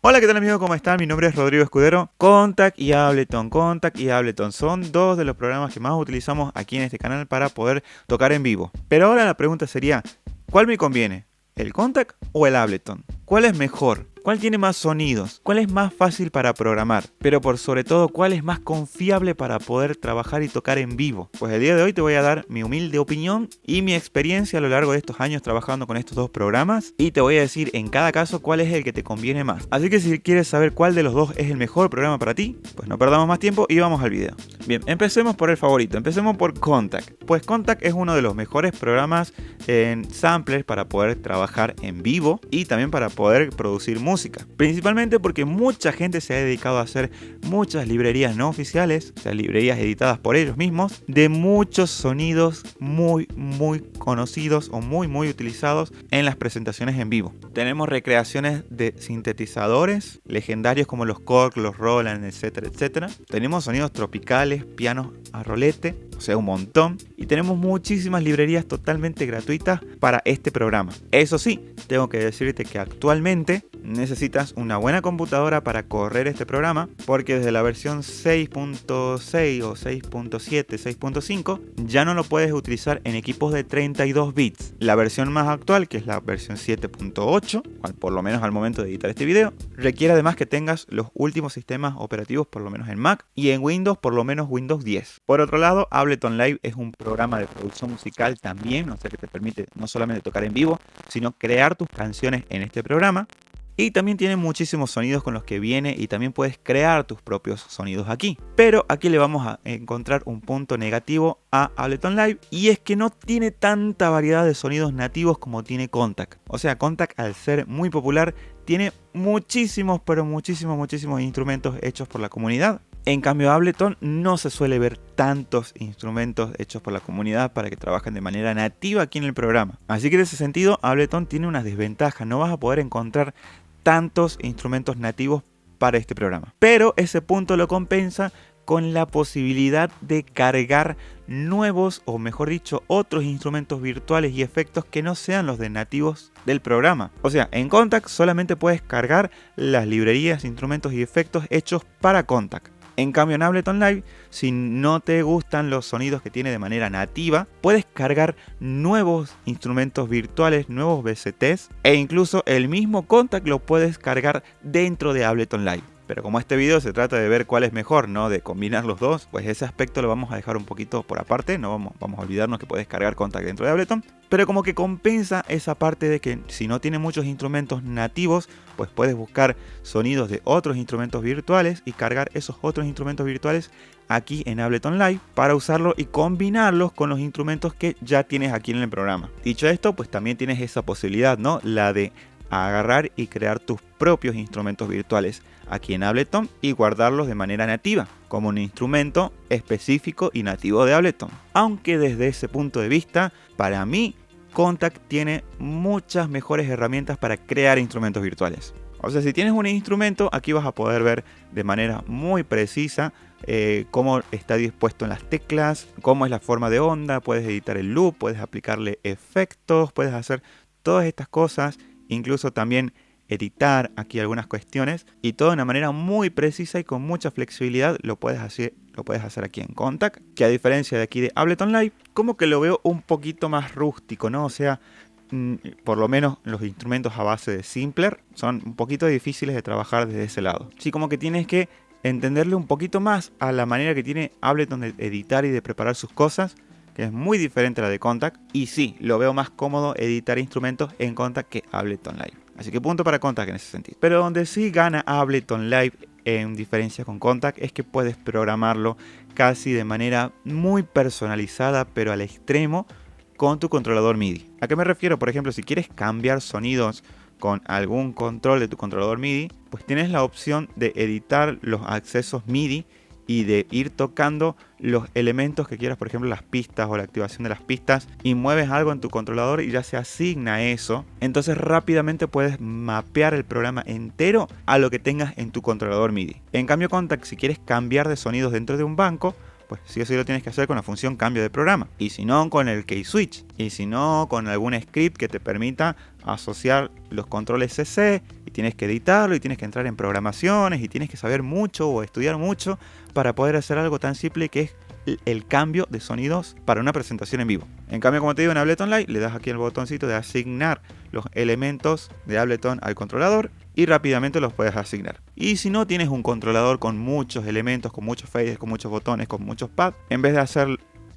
Hola, ¿qué tal amigos? ¿Cómo están? Mi nombre es Rodrigo Escudero. Contact y Ableton. Contact y Ableton son dos de los programas que más utilizamos aquí en este canal para poder tocar en vivo. Pero ahora la pregunta sería, ¿cuál me conviene? ¿El Contact o el Ableton? ¿Cuál es mejor? ¿Cuál tiene más sonidos? ¿Cuál es más fácil para programar? Pero por sobre todo, ¿cuál es más confiable para poder trabajar y tocar en vivo? Pues el día de hoy te voy a dar mi humilde opinión y mi experiencia a lo largo de estos años trabajando con estos dos programas, y te voy a decir en cada caso cuál es el que te conviene más. Así que si quieres saber cuál de los dos es el mejor programa para ti, pues no perdamos más tiempo y vamos al video. Bien, empecemos por el favorito, empecemos por Contact. Pues Contact es uno de los mejores programas en samplers para poder trabajar en vivo y también para poder producir música. Principalmente porque mucha gente se ha dedicado a hacer muchas librerías no oficiales, o sea, librerías editadas por ellos mismos, de muchos sonidos muy conocidos o muy utilizados en las presentaciones en vivo. Tenemos recreaciones de sintetizadores legendarios como los Korg, los Roland, etcétera. Tenemos sonidos tropicales, pianos a rolete, o sea, un montón. Y tenemos muchísimas librerías totalmente gratuitas para este programa. Eso sí, tengo que decirte que actualmente necesitas una buena computadora para correr este programa, porque desde la versión 6.6 o 6.7, 6.5 ya no lo puedes utilizar en equipos de 32 bits. La versión más actual, que es la versión 7.8, por lo menos al momento de editar este video, requiere además que tengas los últimos sistemas operativos, por lo menos en Mac, y en Windows, por lo menos Windows 10. Por otro lado, Ableton Live es un programa de producción musical también, o sea que te permite no solamente tocar en vivo, sino crear tus canciones en este programa. Y también tiene muchísimos sonidos con los que viene y también puedes crear tus propios sonidos aquí. Pero aquí le vamos a encontrar un punto negativo a Ableton Live, y es que no tiene tanta variedad de sonidos nativos como tiene Contact. O sea, Contact, al ser muy popular, tiene muchísimos instrumentos hechos por la comunidad. En cambio, Ableton no se suele ver tantos instrumentos hechos por la comunidad para que trabajen de manera nativa aquí en el programa. Así que en ese sentido, Ableton tiene unas desventajas. No vas a poder encontrar tantos instrumentos nativos para este programa. Pero ese punto lo compensa con la posibilidad de cargar nuevos, o mejor dicho, otros instrumentos virtuales y efectos que no sean los de nativos del programa. O sea, en Contact solamente puedes cargar las librerías, instrumentos y efectos hechos para Contact. En cambio, en Ableton Live, si no te gustan los sonidos que tiene de manera nativa, puedes cargar nuevos instrumentos virtuales, nuevos VSTs, e incluso el mismo Contact lo puedes cargar dentro de Ableton Live. Pero como este video se trata de ver cuál es mejor, ¿no? De combinar los dos, pues ese aspecto lo vamos a dejar un poquito por aparte. No vamos a olvidarnos que puedes cargar Contact dentro de Ableton. Pero como que compensa esa parte de que si no tiene muchos instrumentos nativos, pues puedes buscar sonidos de otros instrumentos virtuales y cargar esos otros instrumentos virtuales aquí en Ableton Live para usarlo y combinarlos con los instrumentos que ya tienes aquí en el programa. Dicho esto, pues también tienes esa posibilidad, ¿no? La de agarrar y crear tus propios instrumentos virtuales aquí en Ableton y guardarlos de manera nativa, como un instrumento específico y nativo de Ableton. Aunque desde ese punto de vista, para mí, Contact tiene muchas mejores herramientas para crear instrumentos virtuales. O sea, si tienes un instrumento, aquí vas a poder ver de manera muy precisa cómo está dispuesto en las teclas, cómo es la forma de onda, puedes editar el loop, puedes aplicarle efectos, puedes hacer todas estas cosas, incluso también editar aquí algunas cuestiones, y todo de una manera muy precisa y con mucha flexibilidad lo puedes hacer aquí en Contact, que a diferencia de aquí de Ableton Live, como que lo veo un poquito más rústico, ¿no? O sea, por lo menos los instrumentos a base de Simpler son un poquito difíciles de trabajar desde ese lado. Sí, como que tienes que entenderle un poquito más a la manera que tiene Ableton de editar y de preparar sus cosas, que es muy diferente a la de Contact, y sí, lo veo más cómodo editar instrumentos en Contact que Ableton Live. Así que punto para Contact en ese sentido. Pero donde sí gana Ableton Live en diferencia con Contact es que puedes programarlo casi de manera muy personalizada, pero al extremo, con tu controlador MIDI. ¿A qué me refiero? Por ejemplo, si quieres cambiar sonidos con algún control de tu controlador MIDI, pues tienes la opción de editar los accesos MIDI y de ir tocando los elementos que quieras, por ejemplo las pistas o la activación de las pistas, y mueves algo en tu controlador y ya se asigna eso. Entonces rápidamente puedes mapear el programa entero a lo que tengas en tu controlador MIDI. En cambio Contact, si quieres cambiar de sonidos dentro de un banco, pues sí o sí lo tienes que hacer con la función cambio de programa. Y si no, con el key switch. Y si no, con algún script que te permita asociar los controles CC. Y tienes que editarlo y tienes que entrar en programaciones y tienes que saber mucho o estudiar mucho para poder hacer algo tan simple que es el cambio de sonidos para una presentación en vivo. En cambio, como te digo, en Ableton Live le das aquí el botoncito de asignar los elementos de Ableton al controlador y rápidamente los puedes asignar. Y si no tienes un controlador con muchos elementos, con muchos fades, con muchos botones, con muchos pads, en vez de hacer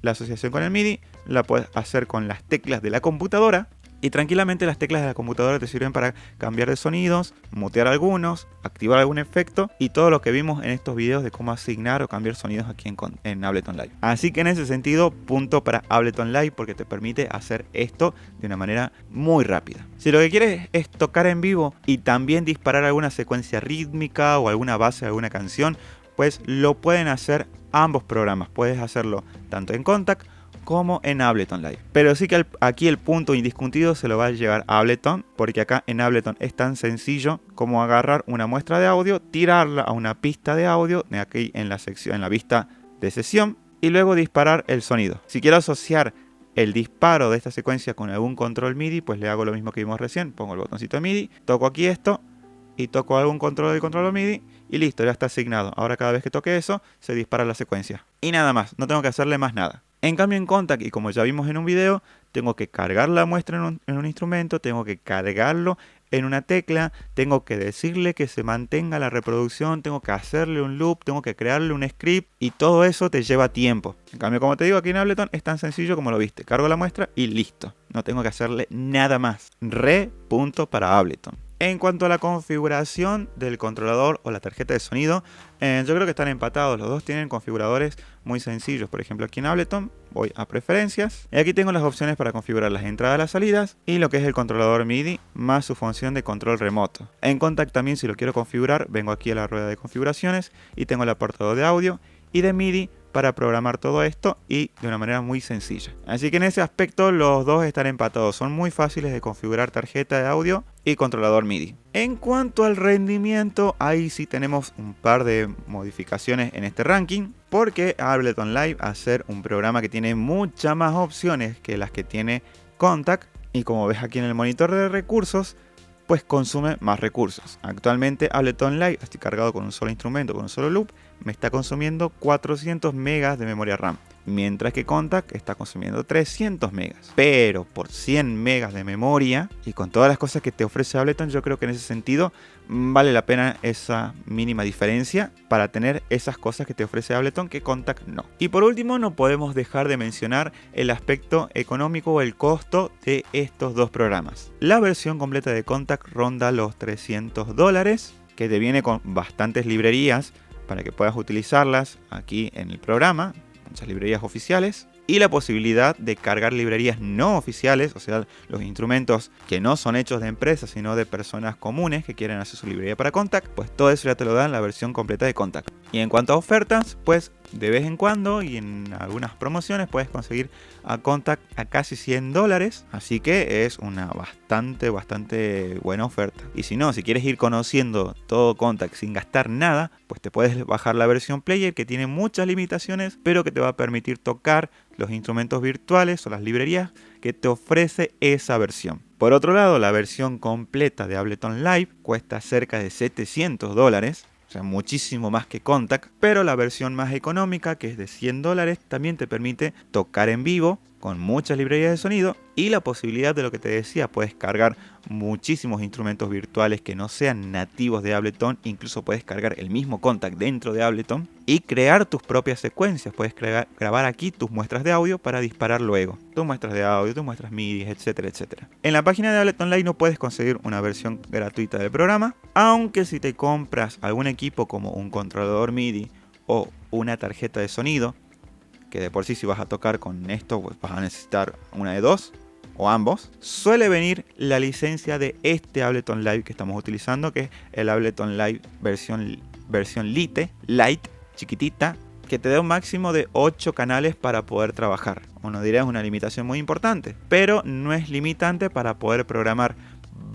la asociación con el MIDI, la puedes hacer con las teclas de la computadora. Y tranquilamente las teclas de la computadora te sirven para cambiar de sonidos, mutear algunos, activar algún efecto y todo lo que vimos en estos videos de cómo asignar o cambiar sonidos aquí en Ableton Live. Así que en ese sentido, punto para Ableton Live porque te permite hacer esto de una manera muy rápida. Si lo que quieres es tocar en vivo y también disparar alguna secuencia rítmica o alguna base de alguna canción, pues lo pueden hacer ambos programas. Puedes hacerlo tanto en Kontakt como en Ableton Live. Pero sí que aquí el punto indiscutido se lo va a llevar a Ableton, porque acá en Ableton es tan sencillo como agarrar una muestra de audio, tirarla a una pista de audio, de aquí en la sección, en la vista de sesión, y luego disparar el sonido. Si quiero asociar el disparo de esta secuencia con algún control MIDI, pues le hago lo mismo que vimos recién, pongo el botoncito de MIDI, toco aquí esto, y toco algún control del control MIDI, y listo, ya está asignado. Ahora cada vez que toque eso, se dispara la secuencia. Y nada más, no tengo que hacerle más nada. En cambio en Kontakt, y como ya vimos en un video, tengo que cargar la muestra en un instrumento, tengo que cargarlo en una tecla, tengo que decirle que se mantenga la reproducción, tengo que hacerle un loop, tengo que crearle un script y todo eso te lleva tiempo. En cambio, como te digo, aquí en Ableton es tan sencillo como lo viste. Cargo la muestra y listo. No tengo que hacerle nada más. Punto para Ableton. En cuanto a la configuración del controlador o la tarjeta de sonido, yo creo que están empatados. Los dos tienen configuradores muy sencillos. Por ejemplo, aquí en Ableton voy a preferencias y aquí tengo las opciones para configurar las entradas, las salidas y lo que es el controlador MIDI más su función de control remoto. En Kontakt también, si lo quiero configurar, vengo aquí a la rueda de configuraciones y tengo el apartado de audio y de MIDI para programar todo esto y de una manera muy sencilla. Así que en ese aspecto los dos están empatados. Son muy fáciles de configurar tarjeta de audio y controlador MIDI. En cuanto al rendimiento, ahí sí tenemos un par de modificaciones en este ranking, porque Ableton Live, al ser un programa que tiene muchas más opciones que las que tiene Kontakt, y como ves aquí en el monitor de recursos, pues consume más recursos. Actualmente Ableton Live, estoy cargado con un solo instrumento, con un solo loop, me está consumiendo 400 megas de memoria RAM, mientras que Kontakt está consumiendo 300 megas. Pero por 100 megas de memoria y con todas las cosas que te ofrece Ableton, yo creo que en ese sentido vale la pena esa mínima diferencia para tener esas cosas que te ofrece Ableton que Kontakt no. Y por último, no podemos dejar de mencionar el aspecto económico o el costo de estos dos programas. La versión completa de Kontakt ronda los $300, que te viene con bastantes librerías para que puedas utilizarlas aquí en el programa, muchas librerías oficiales, y la posibilidad de cargar librerías no oficiales, o sea, los instrumentos que no son hechos de empresas, sino de personas comunes que quieren hacer su librería para Kontakt, pues todo eso ya te lo da en la versión completa de Kontakt. Y en cuanto a ofertas, pues de vez en cuando y en algunas promociones puedes conseguir a Kontakt a casi $100, así que es una bastante buena oferta. Y si no, si quieres ir conociendo todo Kontakt sin gastar nada, pues te puedes bajar la versión Player, que tiene muchas limitaciones, pero que te va a permitir tocar los instrumentos virtuales o las librerías que te ofrece esa versión. Por otro lado, la versión completa de Ableton Live cuesta cerca de $700, o sea, muchísimo más que Kontakt, pero la versión más económica, que es de $100, también te permite tocar en vivo con muchas librerías de sonido y la posibilidad de lo que te decía, puedes cargar muchísimos instrumentos virtuales que no sean nativos de Ableton, incluso puedes cargar el mismo Kontakt dentro de Ableton y crear tus propias secuencias, puedes grabar aquí tus muestras de audio para disparar luego, tus muestras de audio, tus muestras MIDI, etcétera, etcétera. En la página de Ableton Live no puedes conseguir una versión gratuita del programa, aunque si te compras algún equipo como un controlador MIDI o una tarjeta de sonido, que de por sí si vas a tocar con esto pues vas a necesitar una de dos o ambos, suele venir la licencia de este Ableton Live que estamos utilizando, que es el Ableton Live versión Lite, chiquitita, que te da un máximo de 8 canales para poder trabajar. Uno dirá es una limitación muy importante, pero no es limitante para poder programar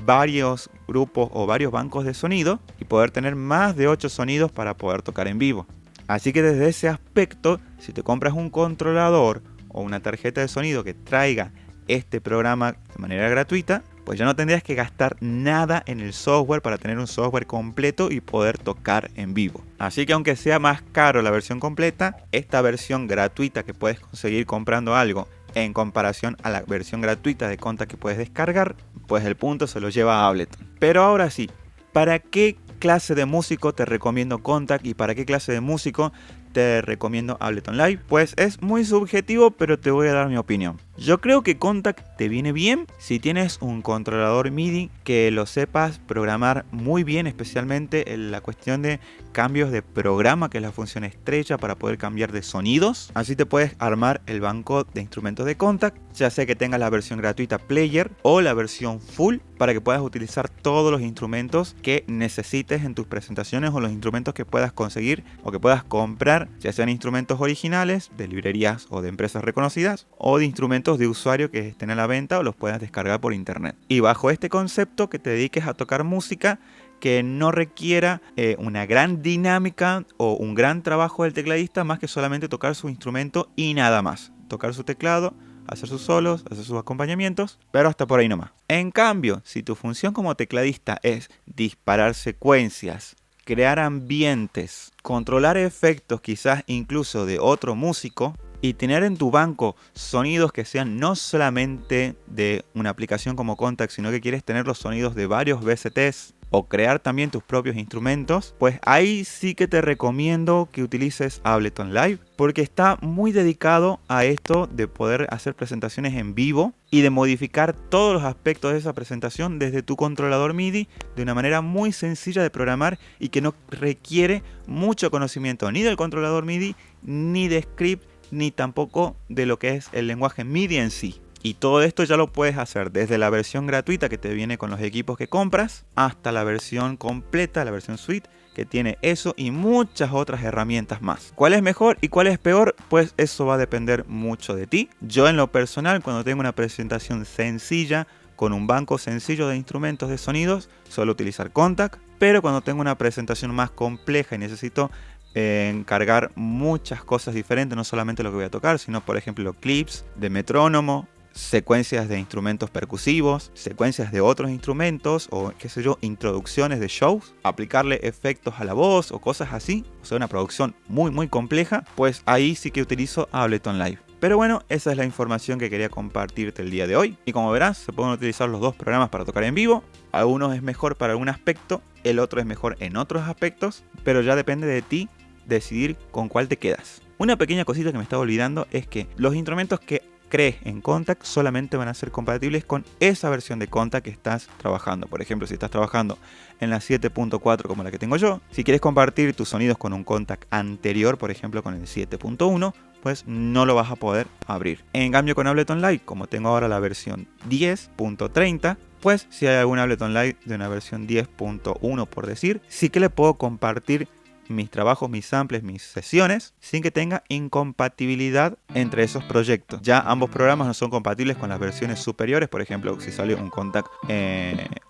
varios grupos o varios bancos de sonido y poder tener más de 8 sonidos para poder tocar en vivo. Así que desde ese aspecto, si te compras un controlador o una tarjeta de sonido que traiga este programa de manera gratuita, pues ya no tendrías que gastar nada en el software para tener un software completo y poder tocar en vivo. Así que aunque sea más caro la versión completa, esta versión gratuita que puedes conseguir comprando algo en comparación a la versión gratuita de Kontakt que puedes descargar, pues el punto se lo lleva a Ableton. Pero ahora sí, ¿para qué clase de músico te recomiendo Kontakt y para qué clase de músico te recomiendo Ableton Live? Pues es muy subjetivo, pero te voy a dar mi opinión. Yo creo que Kontakt te viene bien si tienes un controlador MIDI que lo sepas programar muy bien, especialmente en la cuestión de cambios de programa, que es la función estrella para poder cambiar de sonidos. Así te puedes armar el banco de instrumentos de Kontakt, ya sea que tengas la versión gratuita Player o la versión Full, para que puedas utilizar todos los instrumentos que necesites en tus presentaciones o los instrumentos que puedas conseguir o que puedas comprar, ya sean instrumentos originales de librerías o de empresas reconocidas o de instrumentos de usuario que estén a la venta o los puedas descargar por internet. Y bajo este concepto, que te dediques a tocar música que no requiera una gran dinámica o un gran trabajo del tecladista, más que solamente tocar su instrumento y nada más. Tocar su teclado, hacer sus solos, hacer sus acompañamientos, pero hasta por ahí nomás. En cambio, si tu función como tecladista es disparar secuencias, crear ambientes, controlar efectos quizás incluso de otro músico, y tener en tu banco sonidos que sean no solamente de una aplicación como Kontakt, sino que quieres tener los sonidos de varios VSTs o crear también tus propios instrumentos, pues ahí sí que te recomiendo que utilices Ableton Live, porque está muy dedicado a esto de poder hacer presentaciones en vivo y de modificar todos los aspectos de esa presentación desde tu controlador MIDI de una manera muy sencilla de programar y que no requiere mucho conocimiento ni del controlador MIDI, ni de script, ni tampoco de lo que es el lenguaje MIDI en sí. Y todo esto ya lo puedes hacer desde la versión gratuita que te viene con los equipos que compras hasta la versión completa, la versión suite, que tiene eso y muchas otras herramientas más. ¿Cuál es mejor y cuál es peor? Pues eso va a depender mucho de ti. Yo en lo personal, cuando tengo una presentación sencilla con un banco sencillo de instrumentos de sonidos, suelo utilizar Kontakt, pero cuando tengo una presentación más compleja y necesito encargar muchas cosas diferentes, no solamente lo que voy a tocar, sino por ejemplo clips de metrónomo, secuencias de instrumentos percusivos, secuencias de otros instrumentos o qué sé yo, introducciones de shows, aplicarle efectos a la voz o cosas así, o sea, una producción muy compleja, pues ahí sí que utilizo Ableton Live. Pero bueno, esa es la información que quería compartirte el día de hoy. Y como verás, se pueden utilizar los dos programas para tocar en vivo. Algunos es mejor para algún aspecto, el otro es mejor en otros aspectos, pero ya depende de ti decidir con cuál te quedas. Una pequeña cosita que me estaba olvidando es que los instrumentos que crees en Kontakt solamente van a ser compatibles con esa versión de Kontakt que estás trabajando. Por ejemplo, si estás trabajando en la 7.4 como la que tengo yo, si quieres compartir tus sonidos con un Kontakt anterior, por ejemplo con el 7.1, pues no lo vas a poder abrir. En cambio con Ableton Live, como tengo ahora la versión 10.30, pues si hay algún Ableton Live de una versión 10.1 por decir, sí que le puedo compartir mis trabajos, mis samples, mis sesiones, sin que tenga incompatibilidad entre esos proyectos. Ya ambos programas no son compatibles con las versiones superiores. Por ejemplo, si sale un Kontakt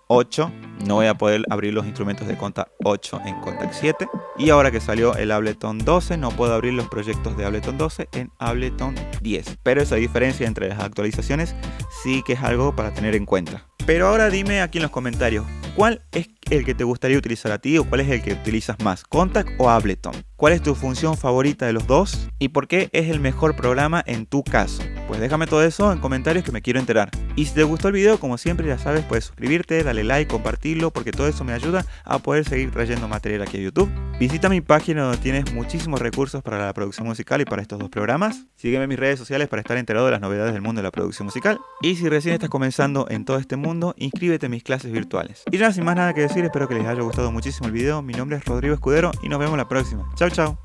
8, no voy a poder abrir los instrumentos de Kontakt 8 en Kontakt 7. Y ahora que salió el Ableton 12, no puedo abrir los proyectos de Ableton 12 en Ableton 10. Pero esa diferencia entre las actualizaciones sí que es algo para tener en cuenta. Pero ahora dime aquí en los comentarios, ¿cuál es el que te gustaría utilizar a ti o cuál es el que utilizas más, Kontakt o Ableton? ¿Cuál es tu función favorita de los dos? ¿Y por qué es el mejor programa en tu caso? Pues déjame todo eso en comentarios que me quiero enterar. Y si te gustó el video, como siempre ya sabes, puedes suscribirte, darle like, compartirlo, porque todo eso me ayuda a poder seguir trayendo material aquí a YouTube. Visita mi página donde tienes muchísimos recursos para la producción musical y para estos dos programas. Sígueme en mis redes sociales para estar enterado de las novedades del mundo de la producción musical. Y si recién estás comenzando en todo este mundo, inscríbete en mis clases virtuales. Y ya sin más nada que decir, espero que les haya gustado muchísimo el video. Mi nombre es Rodrigo Escudero y nos vemos la próxima. Chao, chao.